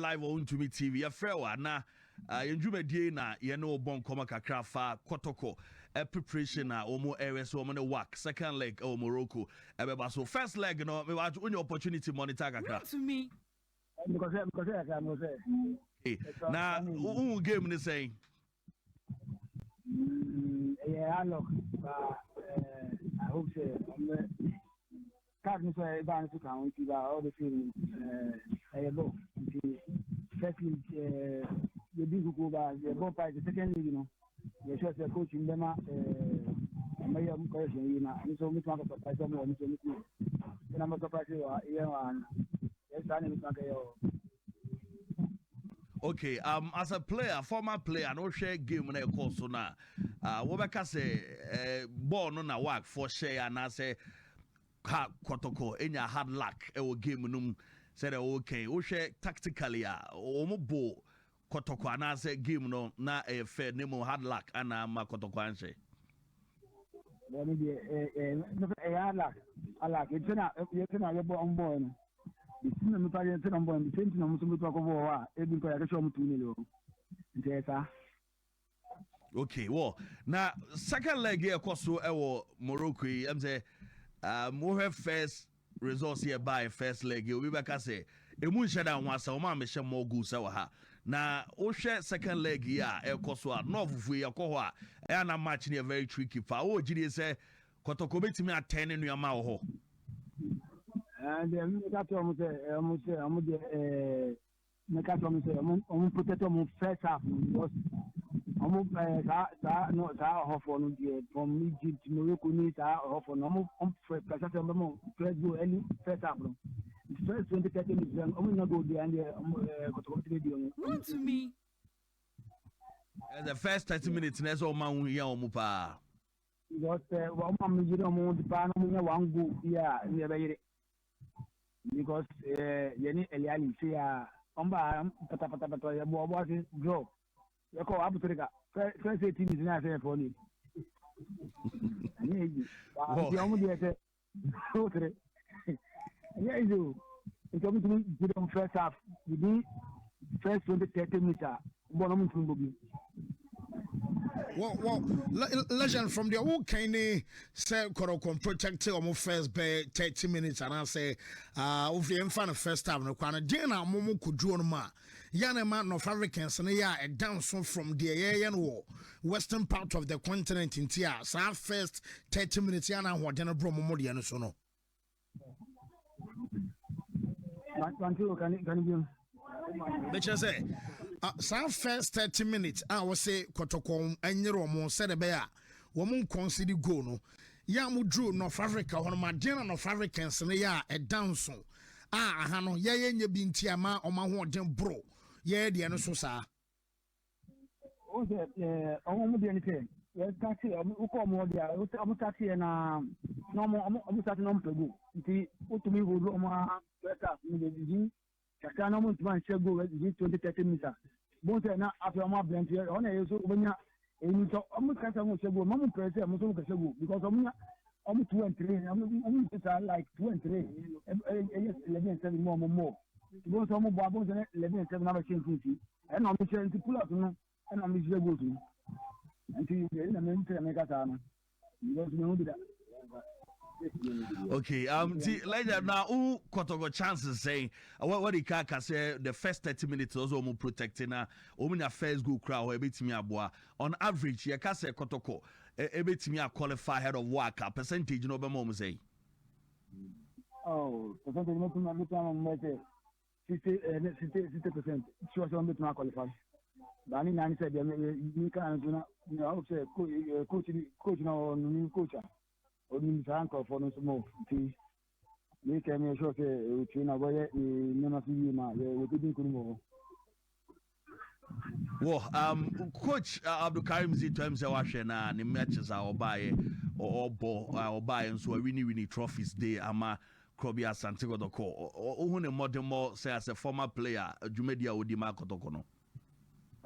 live on to me TV. A fair one na yenjume die na ye no bon koma kakra fa Kotoko preparation na omo areas omo ne work second leg Morocco ebeba so first leg no me want any opportunity monitor kakra to me because I can say na game ni say yeah look I hope so card me say ban to can we see all the feeling go second the big go ba the ball by the second league you know the show the coach in them my question you know so me talk about so me so me na me talk about yes I need to go okay as a player former player no share game na e course so na wo be ka say ball no na work for share and I say Kotoko enya hard luck e wo game num said okay wo share tactically o bo Kotoko and I say game no na e fair name hard luck ana ma Kotoko anse maybe hard luck it's na you go on board the team no party on board the team no muso to ko wa e bi ko ya show mu 2 million ntesa okay well now second leg here koso e wo Morocco am say we have first results here by first leg we be ka say emu nheda nwasa o ma me hye mo goals wa ha na o hwe second leg here e koso a no fufu ye ko ho a e na match ne very tricky pa o gidi say Kotoko betimi atene nuama wo ho and that protect first half because no from Egypt Morocco needs first go any first half no first 20-30 minutes go there and run to me the first 30 minutes next all man here on pa because one man you know the pan one go yeah never because yani eliali say omba pata ya bo draw ya ko abutrika first 18 is na say for ni ani ya mu dia say otre ya izo ito mi do first half within first 20-30 minutes bono mu tumbobi well, legend from the old kind say Kotoko protect on first by 30 minutes and I say of the infant first time no kwana dena momo kudu on ma yana man North Africans and ya a down from the area western part of the continent in tia so first 30 minutes yana what dena bro momo dia no so no can you let's just say first 30 minutes I will say Kotoko anyero mo said be a wo mon consider go no ya mo drew North Africa hono ma den North Africans ne ya e danso aha no ye nya bi ntiama o ma ho den bro ye de no so sa o de o mo de ni te ye ka ti o ko mo dia o ta ti na no mo ta ti no mpego nti o tumi ho o ma beta ni de di kaka no mo tuma nche go 20-30 minutes bon say na after my blend here on e so onya eni to omo kasa mo chego mo press mo so mo chego because omo 2 and 3 omo it's like 2 and 3 yes 11 and 7 more bon so mo bo say 11 and 7 na ba change futi e na mo change pull out no e na mo chego tu nti e na me nte me kasa no because me do that okay like now Kotoko chances saying what the car say the first 30 minutes also mo protecting na omunya first goal crowd or ebetimi aboa on average ye ka say Kotoko ebetimi qualify ahead of work percentage no be mo say percentage no tuma mo say 60% sure so mo tuma qualify bani nani say me kan na no say coach na no coach Odin Sanko for no smoke. We can show you China boy never see ma we didn't know. Well, Coach Abdul Karim Zito himself washe na the matches are obaye or obaye and so winning trophies there ama Krobi Asante Kotoko. Who ne modern more say as a former player Jumedia Odima Kotoko no.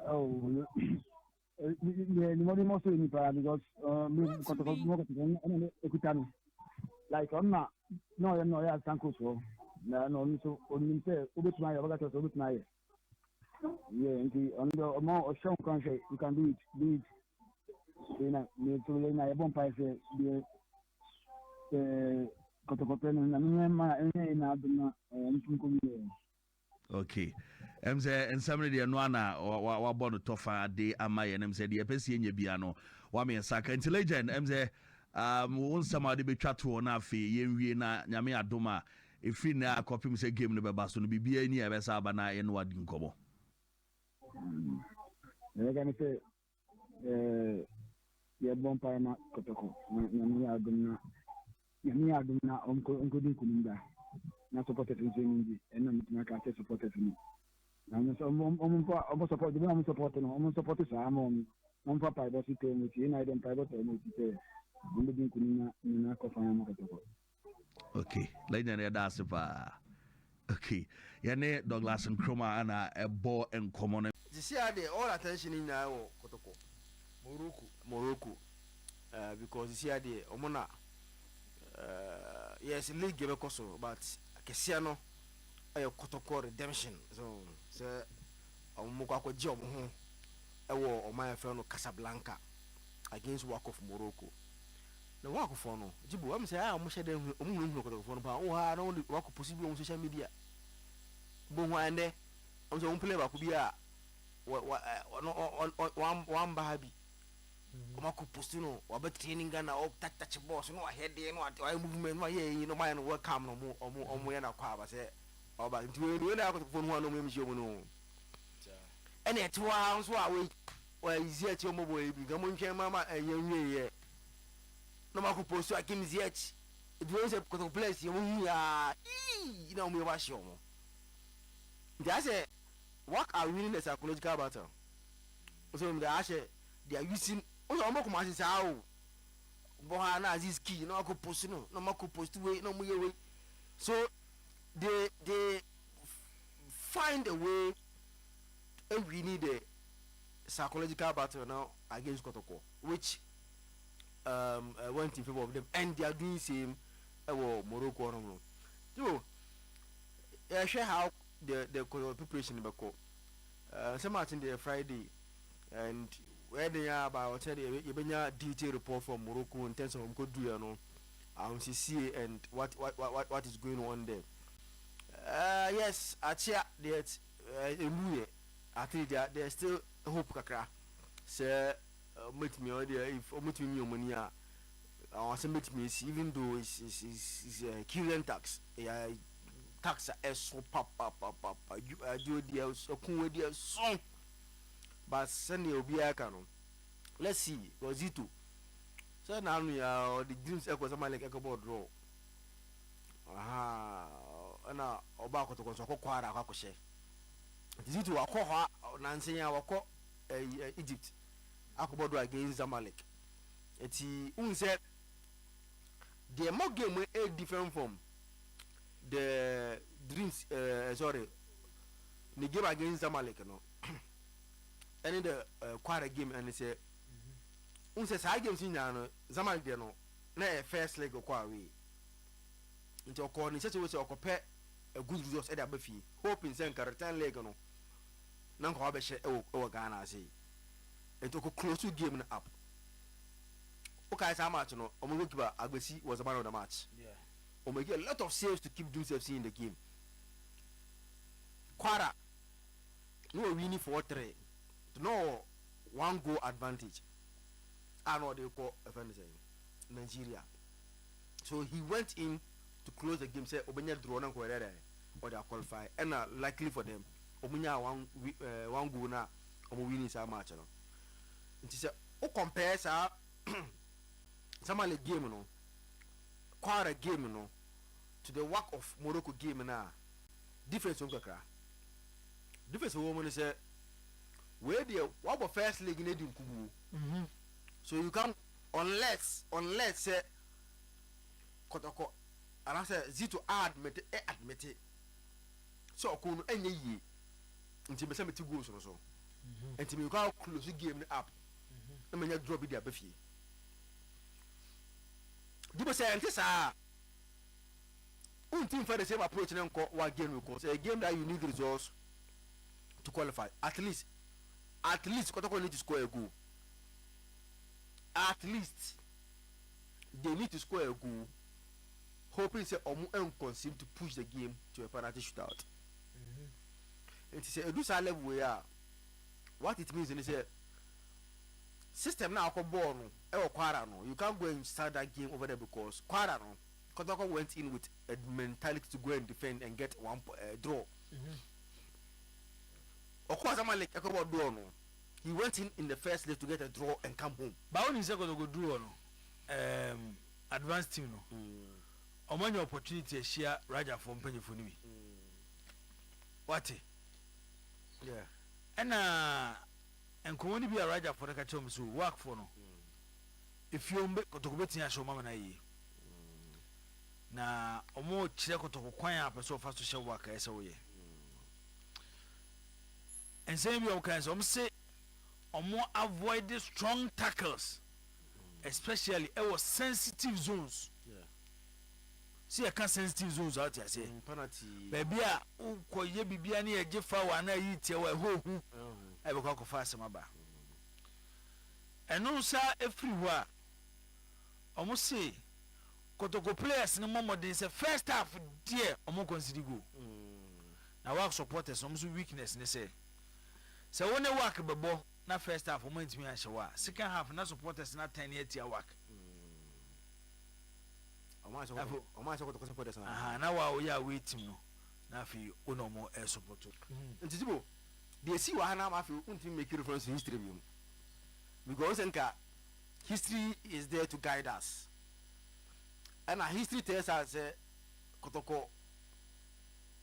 Oh the more most in because like on no ya thank you so no so on say obetuma ya baga to obetuma Yeah, on the amount of show country, you can do it. You know, me to learn a bomb pipe, the Kotoko, and I mean, my na okay em say ensam de no ana wa bɔ no tofa de ama ye nem say de pɛsie nya bia no wa me saka intelligent em say wo nsam ade betwa to na afi ye nwie na nyame adoma efi na akɔpem say game no bɛba so no bibia ni e bɛsa aba na ye no wadi nkɔbɔ they're gonna say, yeah, bomb pipe, Kotoko, Yamia, Uncle Kumunda, not supported in Zindi, and I'm supported me. I'm almost supporting, almost supporting some papa, but he came with you, I don't private and only being Kunina Kofana. okay legend ya da sepa okay yane Douglas Nkrumah ana ebo enkomo You see how they all attention in now Kotoko. Morocco. Because you see how they omona yes league game koso but Kesiano Kotoko redemption. So omukwa ko je omo ho ewo oman friend Casablanca against work of Morocco. The work of no Jibu am say am share dem omu Kotoko no pa o ha no work possible on social media. Bo ho ande am say on play ba ku bia one baby. Omako postino, wabe training gana o touch boss no head no I movement no ye no man welcome no omo ya na kwa ba se oba nti we na akọ phone no me show no ene etwa so a we easy ati omo boy bi gamo ntwen mama yenwe ye no mako posto akim ziet it was a koto place you ya you know me wa show mo nti I say what are winning the psychological battle so they are using omo ko ma say how boha na this key no ko post no mako post way no muye way so they find a way and we need a psychological battle now against Kotoko which went in favor of them and they are doing same Morocco no so share how the preparation beko some at the Friday and where they are about tell you detailed report from Morocco in terms of do see and what is going on there. Yes, Achia that I think there's still hope kakra. Say meet me or if meet me money I meet me even though it's killing tax. Tax is so pop you do the so cool dear song. But send you be a canon. Let's see, was Zito. So now we are the dreams echo something like a board draw. Aha, and now Obako to Kosoko Quara Hakoshe. Zito a coha, Nancy, our Egypt. Akobodo against Zamalek. It's said the mock game is different from the dreams, sorry, the game against Zamalek, no. And in the quarter game and say unse sa game sin no Zamalek de no na first leg kwa we nti okọ ni sese we se okope a good result e da ba fi hoping say return leg no na nko ba hye e Ghana say nti okọ close game na up okay sa match no omo goalkeeper Agbesi was the man of the match omo get a lot of saves to keep themselves in the game quarter no winning 4-3 no one goal advantage. I know they call Nigeria. So he went in to close the game. Say Obenya draw na or they qualify. And likely for them, Obenya one goal na winning sa match. No. And he said, "O compare sa some game no, quite a game no, to the work of Morocco game na difference on kakra. Difference woman say." Where the what was first league in Kubu. So you can unless say Kotoko and I say Zito admit it. So kun any ye until me say me goals so. Until you can close the game up. I mean drop it there befi. Dibo say this until for the same approach and what game we call say a game that you need results to qualify. At least Kotoko need to score a goal. At least they need to score a goal, hoping say Omu concede to push the game to a penalty shootout. It is a do level where what it means is a system now ball no. You can't go and start that game over there because Kotoko went in with a mentality to go and defend and get one draw. Of course, I'm like draw no. He went in the first leg to get a draw and come home. But when he said go draw no, advanced team no. Omani opportunity share Raja from penny for me. What? Yeah. And commoni be a Raja for the catchum so work for no. If you make Kotoko ya show mama na ye. Na omo chile Kotoko kwanya apeso first to show work esa wo ye. And same you can say more avoid the strong tackles, especially our sensitive zones. Yeah. See, I can't sensitive zones out here. Say, penalty. baby, ko ye bibia ni eje fa wa na yi tie wa ho hu. I be ko fa asem aba. Eno sa everywhere. Omo say Kotoko players no more than say first half there omo consider go. Na work supporters omo so weakness ne say. So when they work bebo na first half moment me answer second half na supporters na 10 year tier work Oma so Kotoko supporters na aha na wa we are waiting no na fi ono mo support Ntitibo they see wa na ma fi unti make reference to history bi because nka history is there to guide us and our history tells us Kotoko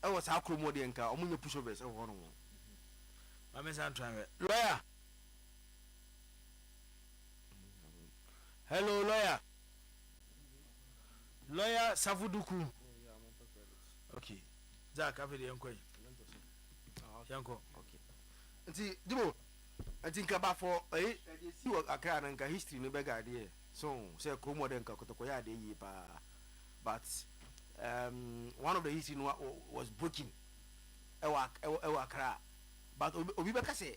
I was how kromo de nka omunye pushovers e ho no I'm trying lawyer. Hello, lawyer. Lawyer Savuduku. Okay. Zach, I've been yanko. Yanko. Okay. Nti dibo. Nti nka ba for see what akra na nka history no be guide here. So say kromo de nka Kotoko ya de yi pa. But one of the history was broken. Ewa akra. But obi beka say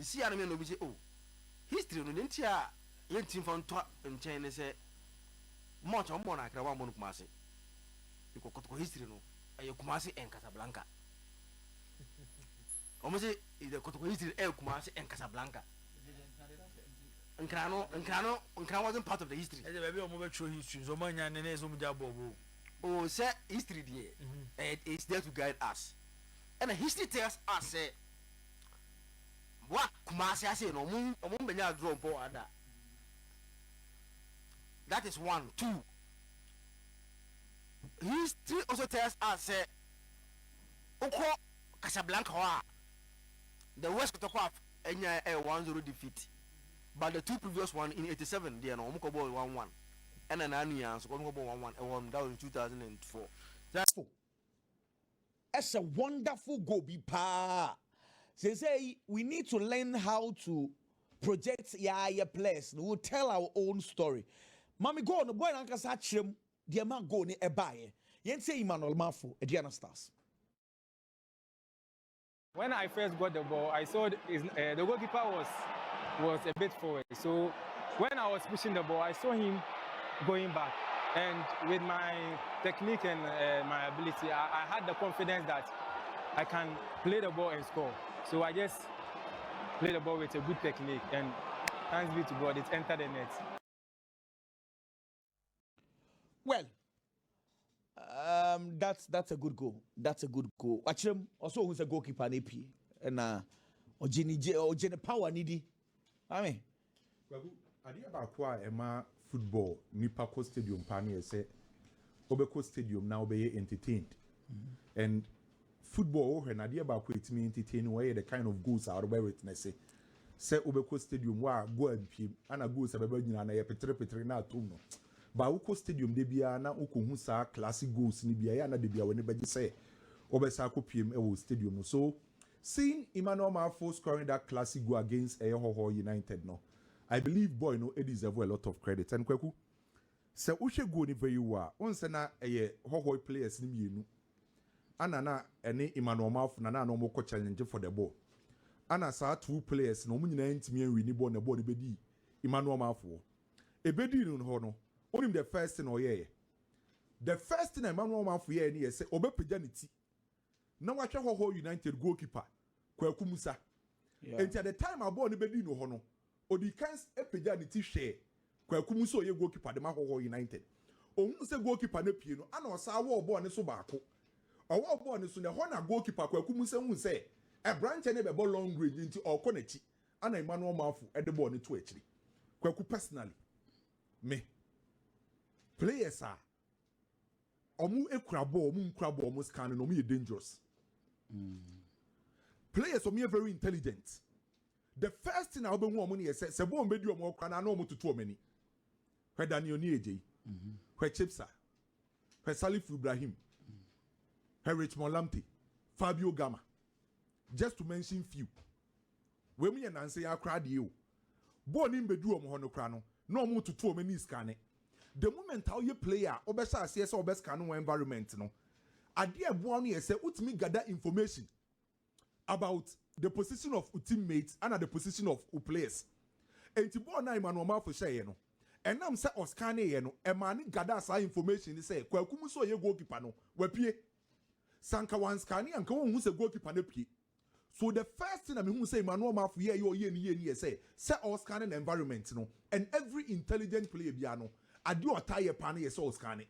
see aname no bi say oh history no ntia yentim fa nto nchen ne say much on bona akra wa monu kumase because Kotoko history no aye kumase en Casablanca omo say the Kotoko history kumase en Casablanca nkra wasn't part of the history e baby omo be show history so manya ne so mu jabo oh say history there it's there to guide us and the history tells us say what Kumasi I say no benya draw for ada. That is 1. 2. History also tells us say Oko Casablanca the West Kotoko enya 1-0 defeat. But the two previous one in 87 they no omko ball 1-1. And then Anians omko ball 1-1 that was in 2004. That's a wonderful goal be pa. Say we need to learn how to project your players. We'll tell our own story. Mami go on the boy and catch the man go ni ebaye. Yen say Emmanuel Mafo, Ediana Stars. When I first got the ball, I saw the goalkeeper was a bit forward. So when I was pushing the ball, I saw him going back. And with my technique and my ability, I had the confidence that I can play the ball and score. So I just played the ball with a good technique, and thanks be to God, it entered the net. Well, that's a good goal. That's a good goal. Actually, also who's a goalkeeper in AP and Ojene power needy. I mean, idea about why Emma football Nipako Stadium Pani say Obeko Stadium now be entertained and football when idea about it me entertain where the kind of goals are where witness say Obeko Stadium wa go and pim and a goals abeba nyina na ye petre na atom no ba Oko Stadium de bia na okohu sa classic goals ni bia ya na de bia we ne beji say obesa akopiem e wo stadium no. So seeing Emmanuel Mafo scoring that classic goal against Ehoho United no, I believe boy no it deserve a lot of credit. And Kweku se uhwe go ni very well onse na Hoho players ni mienu anana ene Emmanuel Mafo na no mo challenge for the ball ana saa 2 players no omunyina ntimi anwi ni ball na ball bedi Emmanuel Mafo ebedi no ho no onim the first thing oyeye the first thing Emmanuel Mafo ye ni say obepagya ne ti na wahwe ho United goalkeeper Kwaku Musa and at the time ball ni bedi no ho no odi kan epagya ne ti hwe Kwaku Musa oye goalkeeper de ma ho United ohun se goalkeeper na pie no ana osa wo ball ne so baako owo ball ne so ne ho na goalkeeper Kwaku Musa hu say a branch ne be ball long range nti okọ na chi ana Emmanuel Mafo e de ball ne to akiri Kwaku personally me players are omu ekura ball omu nkura ball omu scan no omu dangerous players omu very intelligent the first thing I obehu omu ne say ball mbedi omu okura na omu tutu omani hwe Daniel ni eje hwe Chipsa hwe Salif Ibrahim hwe Richmond Lamptey Fabio Gama just to mention few we mu ye nanse ya kra de o ball ni mbedu omu ho no kra no na omu tutu omani scan the moment how you player obesha ase say obescan no environment no ade ebo no say utimi gather information about the position of teammates and the position of players enti ball na Emmanuel Mafo share no enam say oscan ye no e man gather sa information ni say Kwaku Musa ye goalkeeper no wapie sanka wan scan anka won hu say goalkeeper na pie so the first thing I mean who say Emmanuel Mafo ye say oscan the environment no and every intelligent player bia no ade otaye pa na ye so scan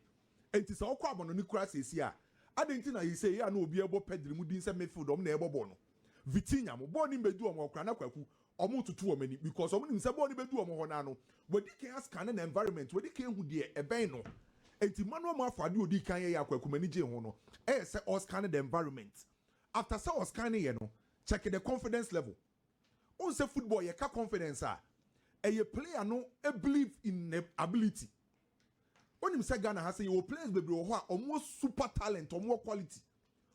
enti se okwa abono ni kura sesi a adenti na ye say ya na obi ebo pedri mu din se midfield om na ebo bo no Vitinha mo ball ni bedu omo okra na Kwaku omo tutu omani because omo nim se ball ni bedu omo ho na no wedi kan scan na environment wedi kan hu de eben no enti Emmanuel Mafo ade odi kan ye ya Kwaku mani je ho no say all scan the environment after say all scan ye no check the confidence level on say football ye ka confidence a player no believe in the ability. When you say Ghana has say your players baby almost super talent, almost quality,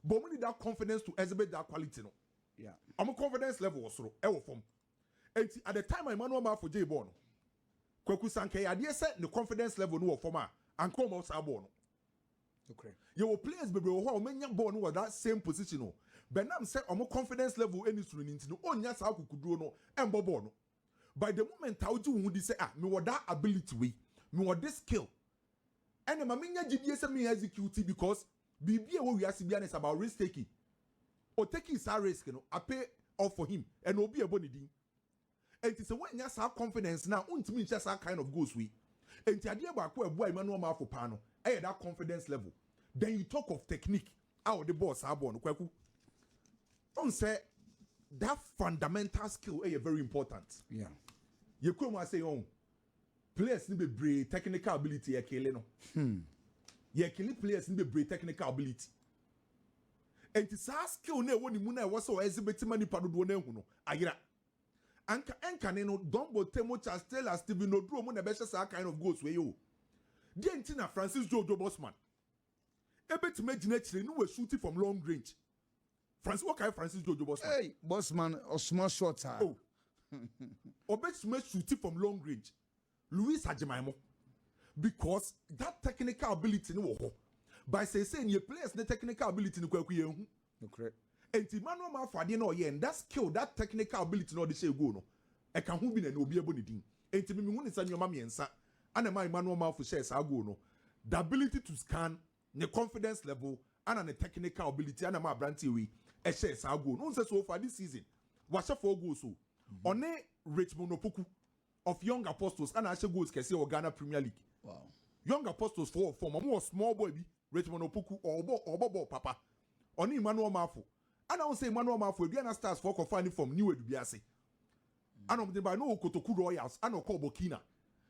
but we need that confidence to exhibit that quality. No, yeah, I'm a confidence level also. Form. At the time Emmanuel Mafo J born, Kwaku Sanke idea set the confidence level no form and come out born. Okay, your players baby many born was that same position. No, but now say I'm confidence level any student no onya sa kukudu no embo born. By the moment how do you say me what that ability we me what this skill. And my minya GDS me execute because BB we are is about risk taking. Or taking is a risk, I pay off for him and will be a bonny ding. And it's a when you have confidence now, ultimately just that kind of goes we. And the idea about where boy Emmanuel Mafo pano, that confidence level. Then you talk of technique, how the boss are born. Don't say that fundamental skill is very important. Yeah. You come and say, players need to be technical ability ya kele no. Players need to be technical ability. And it's a skill ne woni mu na e wo so exhibit mani padodo na hu no. Ayira. Anka ne no don botemo Charles Taylor Steven Oduro mu na be sa kind of goals we yo. The entina Francis Jojo Bosman. Ebetime gina kire no we shooting from long range. Francis Jojo Bosman. Hey, Bosman or small shot. Oh. Obetime shooting from long range. Louis Ajimaimo, because that technical ability no ho. By saying your players the technical ability no Kwaku yehu. Okay. And Emmanuel Mafo ade no ye and that skill that technical ability no de say go no. E kan hu bi na obi ebo ni din. Enti me hu ni sa nyoma miensa. Ana ma Emmanuel Mafo share sa go no. The ability to scan, the confidence level and the technical ability ana ma branty we e share sa go. No say so far this season. Wa share 4 goals so. One Richmond Opoku of Young Apostles and actually goals can see Ghana Premier League. Wow. Young Apostles for a more small boy be Richmond Opoku or Papa. Only Emmanuel Mafo. And I will say Emmanuel Mafo, Ghana stars for confining from New Edubiase. And I'm by no Kotoko Royals, and no call Burkina.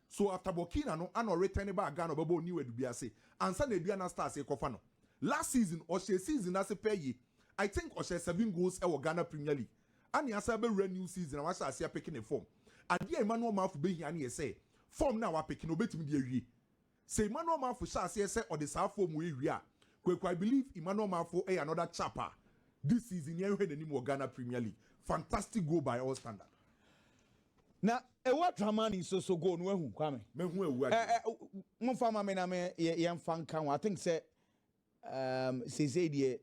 So after Burkina, no, and no return back Ghana Babo New Edubiase. And Sunday Ghana stars a Kofano. Last season, or season as a pay, I think or 7 goals at Ghana Premier League. And yes, I be new season, I was picking a form. Adia Emmanuel Mafo be here and say form now picking obetimi de awie say Emmanuel Mafo sha say or the sa form we wi I believe Emmanuel Mafo another chapter this season here when anymore Ghana Premier League fantastic goal by all standard na what Dramani so go no ehu kwame me hu ewu mo fama me na me ye mfa kan I think say say the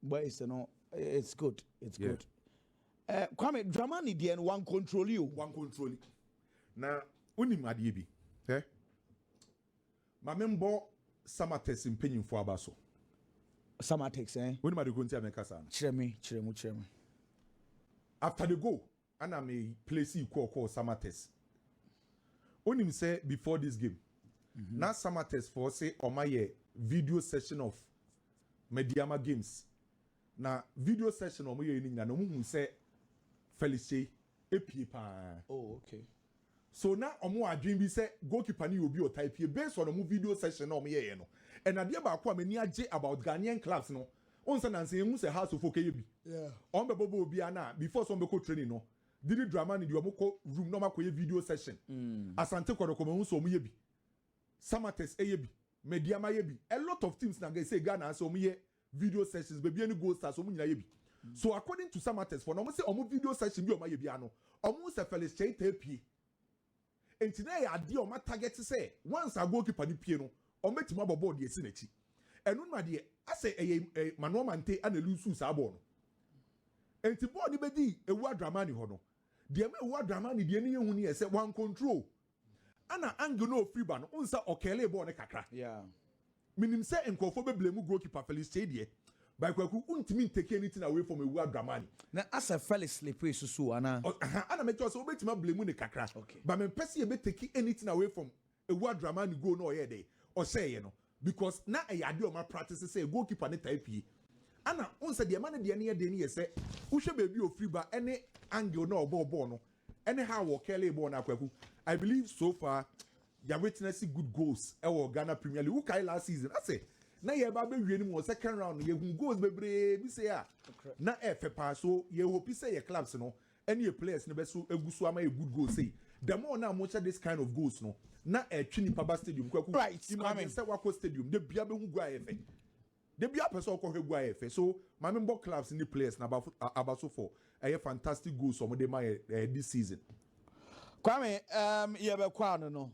boys no it's good Kwame Dramani the one control you. One control. Now, unim adiebi. My member Samatex in penny for Abaso. Samatex, eh? When my going to make us Chiremi. After the goal, and I may place you call Samatex. Unim say before this game. Now Samatex for say on my video session of Mediama games. Now video session on my na no mu say Felice epie pa. Oh, okay. So now omo adwin bi say goalkeeper ni obi o type based on omo video session na omo ye no. And ade ba ko amani age about Ghanaian clubs no. On say nanse hu say house of okay bi. Yeah. On be bobo obi ana before some be ko training no. Didi drama ni di omo ko room no ma ko ye video session. Asante Kotoko hu so omo ye bi. Samatex ye bi. Mediama ye bi. A lot of teams na say Ghana so omo ye video sessions baby any goal stars omo nyina ye bi. So according to Samatex for no omo say omo video session bi omo ye bi ano. Omo say Felix Cheite and today I deal my target to say once I go keep on the piano or make my board the synergy. And no my dear, I say a manomante and a loose sabon. And to body bedi a word dramani hono. The word dramani the any one say one control. Ana angle no free ban unsa okele born a kakra. Yeah. Minim say and conforme blame goalkeeper Felix Chedie. By kwaku untimi take anything away from a word dramani. Na as a Felix slippery so ana. Ana make us obey my blame ne kakra. Okay. But me person be take anything away from a word dramani go no here day or say you know because na e yade o ma practice say goalkeeper ne type yi. Ana on say the man de ne ye say uhwe baby o free ba any angle no ball no anyhow wo kele ball na kwaku. I believe so far you are witnessing good goals e wo Ghana Premier League. Who kai last season I say na ye ba be wie ni mo second round ye gun goals bebre bi say a na e fe pa so ye hope say your clubs no any your players no be so egusu ama a good goal say the more na mo this kind of goals no na e twini paba stadium kwaku right imagine say wako stadium de bia be hu gua efe de bia person ko hwe gua efe so my member clubs in the players na about so for a fantastic goals so mo de my this season Kwame ye be kwa no